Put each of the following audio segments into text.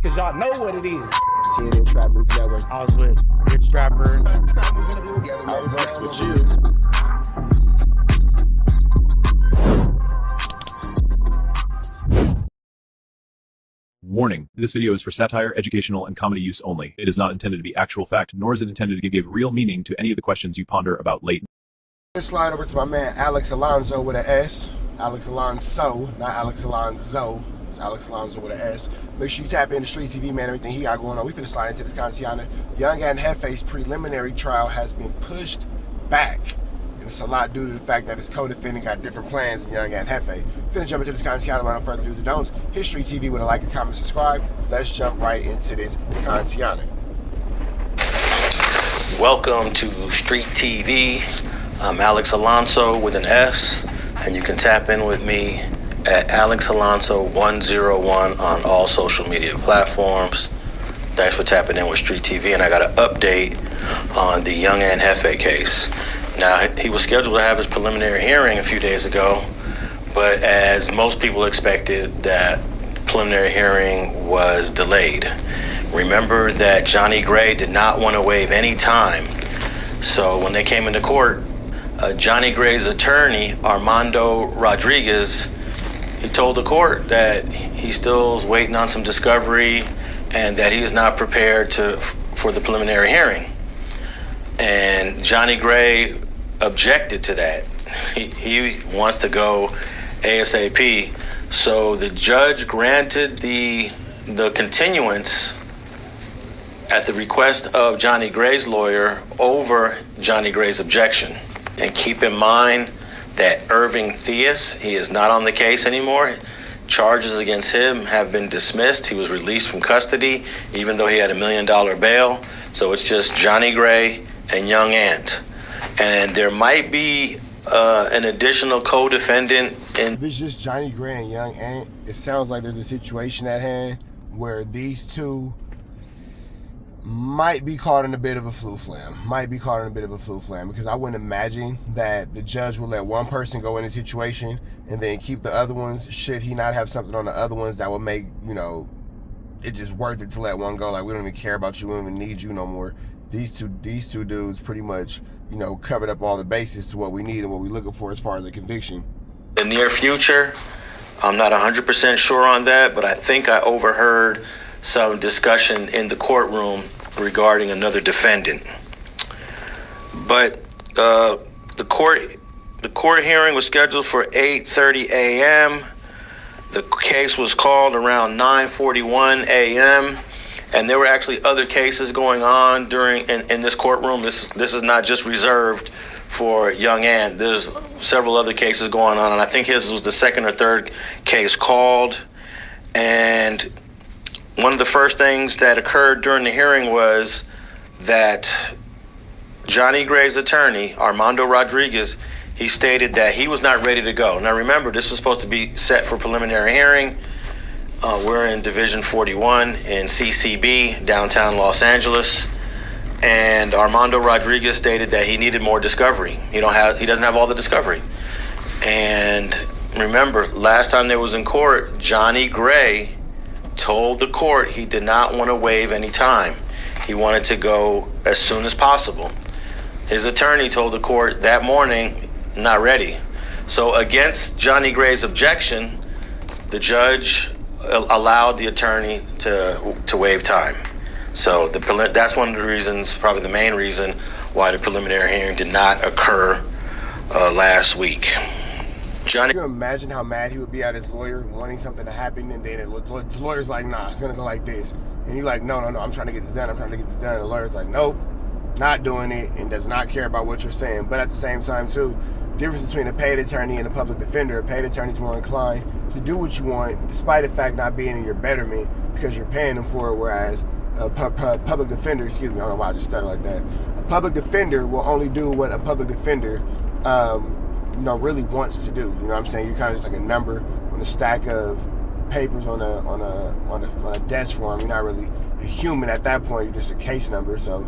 cause y'all know what it is. TNN Trap Music Network. I was with Rich Rapper. I fucks with you. Warning, this video is for satire, educational, and comedy use only. It is not intended to be actual fact, nor is it intended to give real meaning to any of the questions you ponder about late. Let's slide over to my man Alex Alonso with an S. Alex Alonso, not Alex Alonso. It's Alex Alonso with an S. Make sure you tap into Street TV, man, everything he got going on. We finna slide into this Contiana. Young and Hefe's preliminary trial has been pushed back. And it's a lot due to the fact that his co-defendant got different plans than Young and Hefe. Finna jump into this Contiana, without further do's and don'ts. Hit Street TV with a like, a comment, subscribe. Let's jump right into this Contiana. Welcome to Street TV. I'm Alex Alonso with an S, and you can tap in with me at Alex Alonso 101 on all social media platforms. Thanks for tapping in with Street TV, and I got an update on the Young and Hefe case. Now, he was scheduled to have his preliminary hearing a few days ago, but as most people expected, that preliminary hearing was delayed. Remember that Johnny Gray did not want to waive any time, so when they came into court, Johnny Gray's attorney, Armando Rodriguez, he told the court that he still is waiting on some discovery and that he is not prepared for the preliminary hearing. And Johnny Gray objected to that. He wants to go ASAP. So the judge granted the continuance at the request of Johnny Gray's lawyer over Johnny Gray's objection. And keep in mind that Irving Theus, he is not on the case anymore. Charges against him have been dismissed. He was released from custody, even though he had $1 million bail. So it's just Johnny Gray and Young Ant. And there might be an additional co-defendant. If it's just Johnny Gray and Young Ant, it sounds like there's a situation at hand where these two might be caught in a bit of a flu flam. Because I wouldn't imagine that the judge will let one person go in a situation and then keep the other ones. Should he not have something on the other ones that would make, it just worth it to let one go? Like, we don't even care about you, we don't even need you no more. These two dudes pretty much, covered up all the bases to what we need and what we're looking for as far as a conviction. The near future, I'm not 100% sure on that, but I think I overheard some discussion in the courtroom regarding another defendant. But the court hearing was scheduled for 8:30 a.m. The case was called around 9:41 a.m. And there were actually other cases going on in this courtroom. This is not just reserved for Young Ant. There's several other cases going on, and I think his was the second or third case called. And one of the first things that occurred during the hearing was that Johnny Gray's attorney, Armando Rodriguez, he stated that he was not ready to go. Now remember, this was supposed to be set for preliminary hearing. We're in Division 41 in CCB, downtown Los Angeles. And Armando Rodriguez stated that he needed more discovery. He doesn't have all the discovery. And remember, last time they was in court, Johnny Gray told the court he did not want to waive any time. He wanted to go as soon as possible. His attorney told the court that morning, not ready. So against Johnny Gray's objection, the judge allowed the attorney to waive time. So that's one of the reasons, probably the main reason, why the preliminary hearing did not occur last week. Johnny, can you imagine how mad he would be at his lawyer wanting something to happen, and then his lawyer's like, nah, it's gonna go like this, and you're like, no, I'm trying to get this done, and the lawyer's like, nope, not doing it, and does not care about what you're saying. But at the same time too, difference between a paid attorney and a public defender: a paid attorney is more inclined to do what you want, despite the fact not being in your betterment, because you're paying them for it, whereas a public defender, I don't know why I just stuttered like that, a public defender will only do what a public defender really wants to do. You know what I'm saying? You're kind of just like a number on a stack of papers on a desk for him. You're not really a human at that point. You're just a case number. So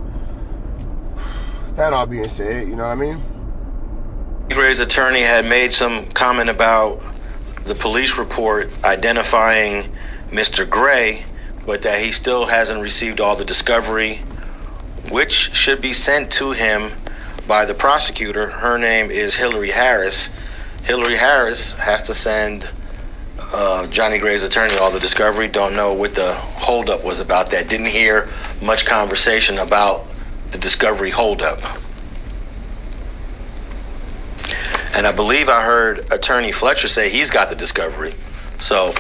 that all being said, you know what I mean? Gray's attorney had made some comment about the police report identifying Mr. Gray, but that he still hasn't received all the discovery, which should be sent to him by the prosecutor. Her name is Hillary Harris. Hillary Harris has to send Johnny Gray's attorney all the discovery. Don't know what the holdup was about that. Didn't hear much conversation about the discovery holdup. And I believe I heard Attorney Fletcher say he's got the discovery. So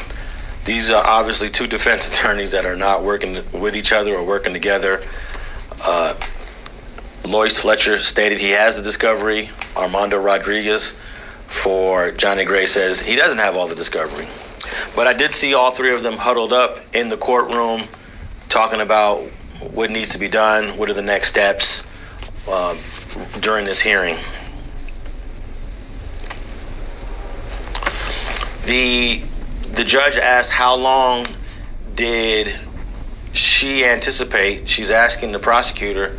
these are obviously two defense attorneys that are not working with each other or working together. Lois Fletcher stated he has the discovery. Armando Rodriguez for Johnny Gray says he doesn't have all the discovery. But I did see all three of them huddled up in the courtroom talking about what needs to be done, what are the next steps during this hearing. The judge asked how long did she anticipate, she's asking the prosecutor,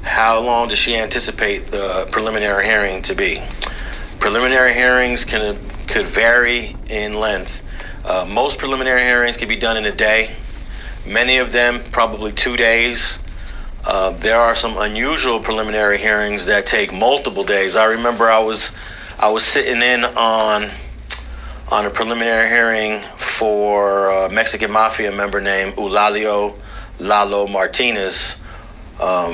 how long does she anticipate the preliminary hearing to be? Preliminary hearings could vary in length. Most preliminary hearings can be done in a day. Many of them probably 2 days. There are some unusual preliminary hearings that take multiple days. I remember I was sitting in on a preliminary hearing for a Mexican mafia member named Eulalio Lalo Martinez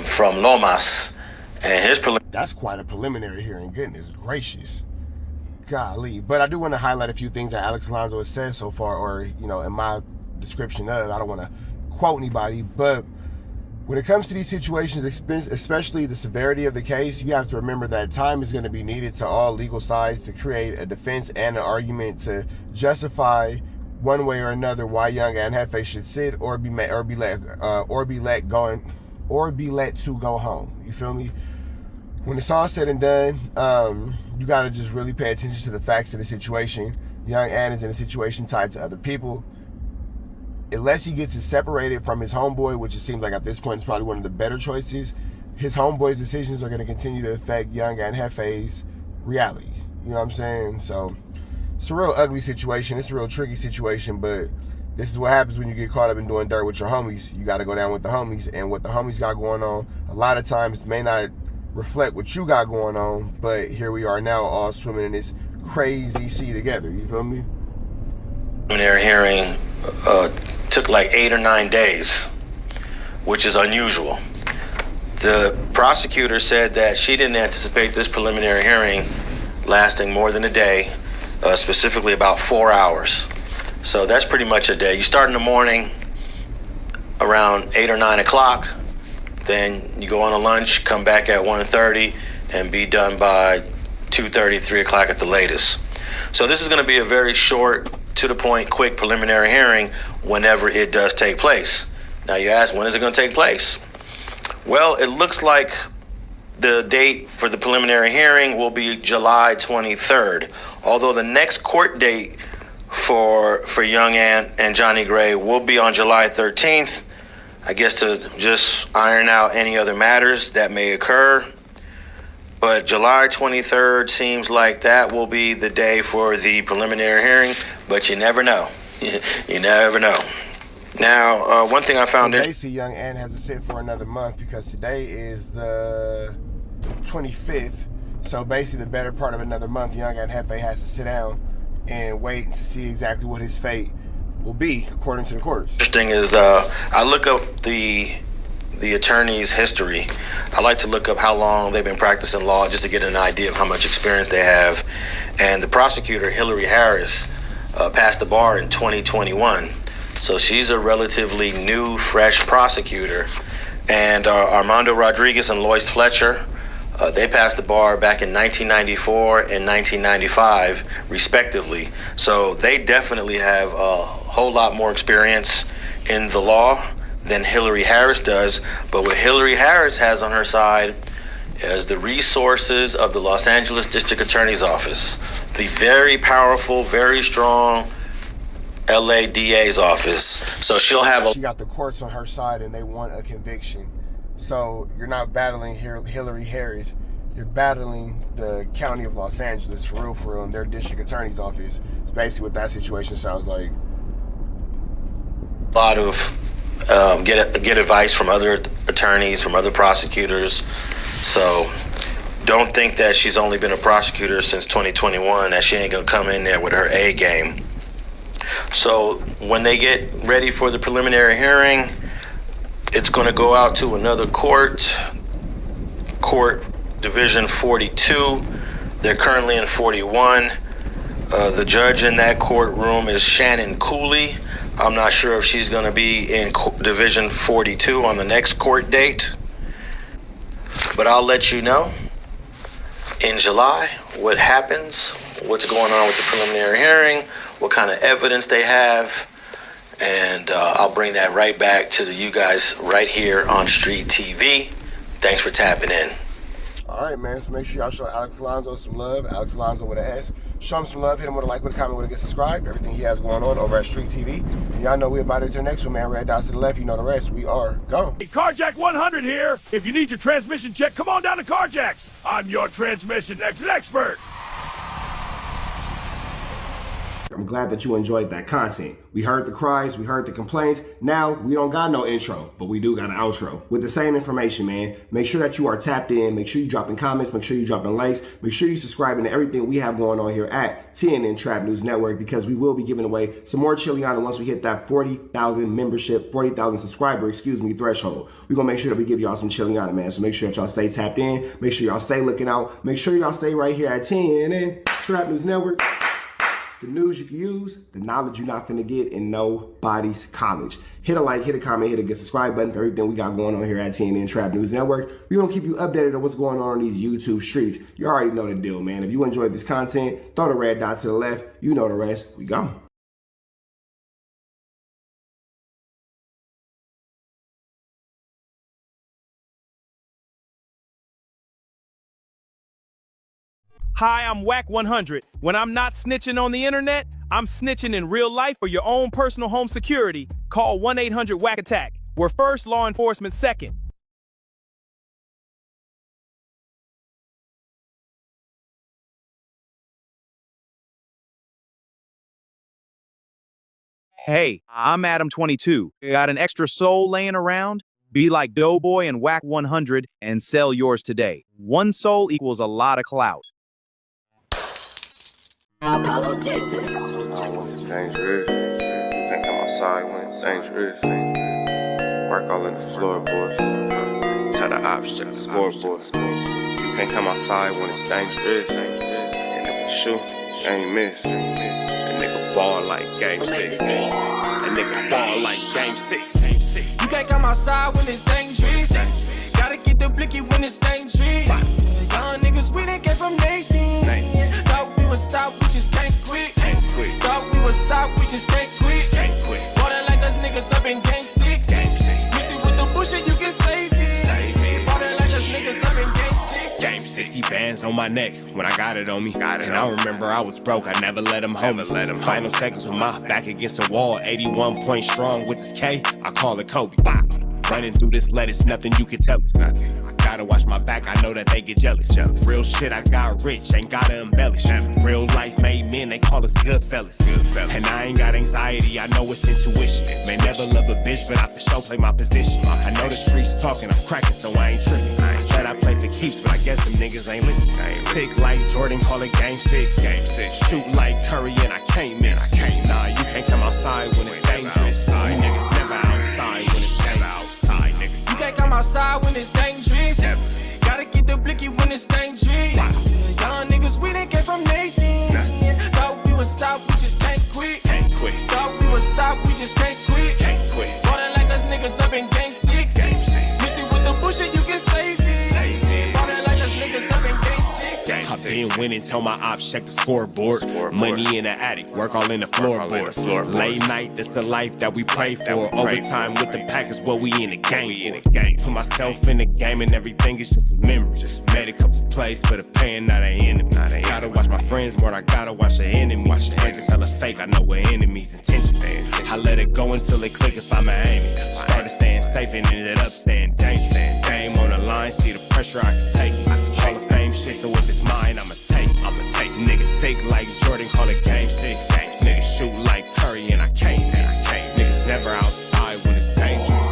from Lomas, and his That's quite a preliminary hearing. Goodness gracious. Golly. But I do want to highlight a few things that Alex Alonso has said so far, or, in my description of, I don't want to quote anybody, but when it comes to these situations, especially the severity of the case, you have to remember that time is going to be needed to all legal sides to create a defense and an argument to justify one way or another why Young and Hefe should sit or be let to go home. You feel me? When it's all said and done, you got to just really pay attention to the facts of the situation. Young An is in a situation tied to other people. Unless he gets it separated from his homeboy, which it seems like at this point is probably one of the better choices, his homeboy's decisions are going to continue to affect Young and Hefe's reality. You know what I'm saying? So it's a real ugly situation. It's a real tricky situation, but this is what happens when you get caught up in doing dirt with your homies. You got to go down with the homies, and what the homies got going on a lot of times may not reflect what you got going on, but here we are now all swimming in this crazy sea together. You feel me? Preliminary hearing took like 8 or 9 days, which is unusual. The prosecutor said that she didn't anticipate this preliminary hearing lasting more than a day, specifically about 4 hours. So that's pretty much a day. You start in the morning around 8 or 9 o'clock, then you go on a lunch, come back at 1:30, and be done by 2:30, 3 o'clock at the latest. So this is going to be a very short, to the point, quick preliminary hearing whenever it does take place. Now you ask, when is it going to take place? Well, it looks like the date for the preliminary hearing will be July 23rd, although the next court date for Young and Johnny Gray will be on July 13th, I guess, to just iron out any other matters that may occur. But July 23rd seems like that will be the day for the preliminary hearing, but you never know. You never know. Now, one thing I found basically, Young An has to sit for another month because today is the 25th. So basically, the better part of another month, Young and Hefe has to sit down and wait to see exactly what his fate will be according to the courts. Interesting is I look up the attorney's history. I like to look up how long they've been practicing law just to get an idea of how much experience they have. And the prosecutor, Hillary Harris, passed the bar in 2021. So she's a relatively new, fresh prosecutor. And Armando Rodriguez and Lois Fletcher, they passed the bar back in 1994 and 1995, respectively. So they definitely have a whole lot more experience in the law than Hillary Harris does. But what Hillary Harris has on her side is the resources of the Los Angeles District Attorney's Office, the very powerful, very strong LA DA's office. So she got the courts on her side and they want a conviction. So you're not battling Hillary Harris, you're battling the county of Los Angeles for real, in their district attorney's office. It's basically what that situation sounds like. A lot of get advice from other attorneys, from other prosecutors. So don't think that she's only been a prosecutor since 2021, that she ain't gonna come in there with her A game. So when they get ready for the preliminary hearing, it's gonna go out to another court Division 42. They're currently in 41. The judge in that courtroom is Shannon Cooley. I'm not sure if she's going to be in Division 42 on the next court date, but I'll let you know in July what happens, what's going on with the preliminary hearing, what kind of evidence they have, and I'll bring that right back to you guys right here on Street TV. Thanks for tapping in. All right, man, so make sure y'all show Alex Alonso some love. Alex Alonso with an S. Show him some love. Hit him with a like, with a comment, with a get subscribe. Everything he has going on over at Street TV. And y'all know we're about to the next one, man. Red dots to the left. You know the rest. We are gone. Hey, Carjack 100 here. If you need your transmission check, come on down to Carjack's. I'm your transmission expert. I'm glad that you enjoyed that content. We heard the cries, we heard the complaints. Now, we don't got no intro, but we do got an outro. With the same information, man. Make sure that you are tapped in. Make sure you dropping comments. Make sure you dropping likes. Make sure you subscribing to everything we have going on here at TNN Trap News Network, because we will be giving away some more Chiliana once we hit that 40,000 membership, 40,000 subscriber, threshold. We're going to make sure that we give y'all some Chiliana, man. So make sure that y'all stay tapped in. Make sure y'all stay looking out. Make sure y'all stay right here at TNN Trap News Network. The news you can use, the knowledge you're not finna get in nobody's college. Hit a like, hit a comment, hit a get subscribe button for everything we got going on here at TNN Trap News Network. We're gonna keep you updated on what's going on these YouTube streets. You already know the deal, man. If you enjoyed this content, throw the red dot to the left. You know the rest. We gone. Hi, I'm Whack 100. When I'm not snitching on the internet, I'm snitching in real life for your own personal home security. Call 1-800-WACK-ATTACK. We're first, law enforcement second. Hey, I'm Adam22. Got an extra soul laying around? Be like Doughboy and Whack 100 and sell yours today. One soul equals a lot of clout. Apollo Texas. It's dangerous. Can't come outside when it's dangerous. Work all in the floorboard. Tell the ops check the scoreboard. You can't come outside when it's dangerous. And if you shoot, you ain't miss. A nigga ball like game 6. A nigga ball like game 6. You can't come outside when it's dangerous. Gotta get the blicky when it's dangerous. Young niggas, we done came from Nathan. Thought we would stop, we just can't quit. Thought we would stop, we just can't quit. Water like us niggas up in game 6. Miss it with the bullshit, you can save it. Water like us niggas up in game 6. Game 60 bands on my neck when I got it on me. And I remember I was broke, I never let him hold me. Final seconds with my back against the wall, 81 point strong with this K, I call it Kobe. Running through this lettuce, nothing you can tell us. Gotta watch my back, I know that they get jealous. Real shit, I got rich, ain't gotta embellish. Real life made men, they call us good fellas. And I ain't got anxiety, I know it's intuition. May never love a bitch, but I for sure play my position. I know the streets talking, I'm cracking, so I ain't tripping. I said I play for keeps, but I guess them niggas ain't listening. Sick like Jordan, call it game 6. Shoot like Curry, and I can't miss. Nah, you can't come outside when it's dangerous. You niggas never outside when it's dangerous. You can't come outside when it's dangerous. Gotta get the blicky when it's dangerous. Young niggas, we done came from Nathan. Thought we would stop, we just can't quit. Thought we would stop, we just can't quit. Water like us niggas up in game 6. Miss it with the bullshit, you can save it. Water like us niggas up in game 6. I've been winning, tell my ops check the scoreboard. Money in the attic, work all in the floorboard. Late night, that's the life that we pray for. Overtime with the pack is what we in the game for. Put myself in the game and everything is just a memory. Just made a couple plays for the pain, not an enemy. Gotta watch my friends more, I gotta watch the enemies. Friends is hella fake, I know we're enemies. Intention, I let it go until it click if I'm aiming. Started staying safe and ended up staying dangerous. Game on the line, see the pressure I can take. Hall of Fame shit, so if it's mine, I'ma take. Niggas sick like Jordan, call it game 6. Niggas shoot like Curry, and I can't miss. Niggas never outside when it's dangerous.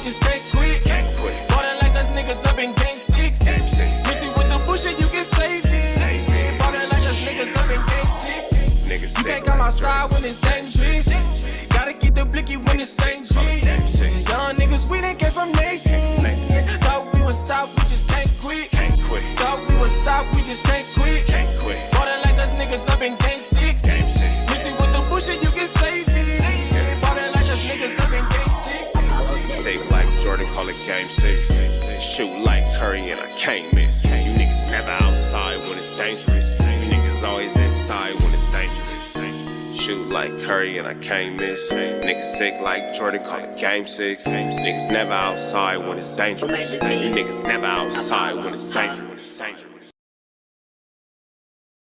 just can't quit. Ballin' like us niggas up in game 6. Missy with the bullshit, you can save it. Ballin' like us niggas up in game 6. You can't come outside when it's dangerous. Gotta get the blicky when it's dangerous. Young niggas, we didn't get from Nathan. Thought we would stop, we just can't quit. Thought we would stop, we just can't quit. Ballin' like us niggas up in game 6. Missy with the bullshit, you can save it. Ballin' like us niggas up in game 6. Safe like Jordan, call it game 6. Shoot like Curry and I can't miss. You niggas never outside when it's dangerous. You niggas always inside when it's dangerous. Shoot like Curry and I can't miss. Niggas sick like Jordan, call it game 6. Niggas never outside when it's dangerous. You niggas never outside when it's dangerous.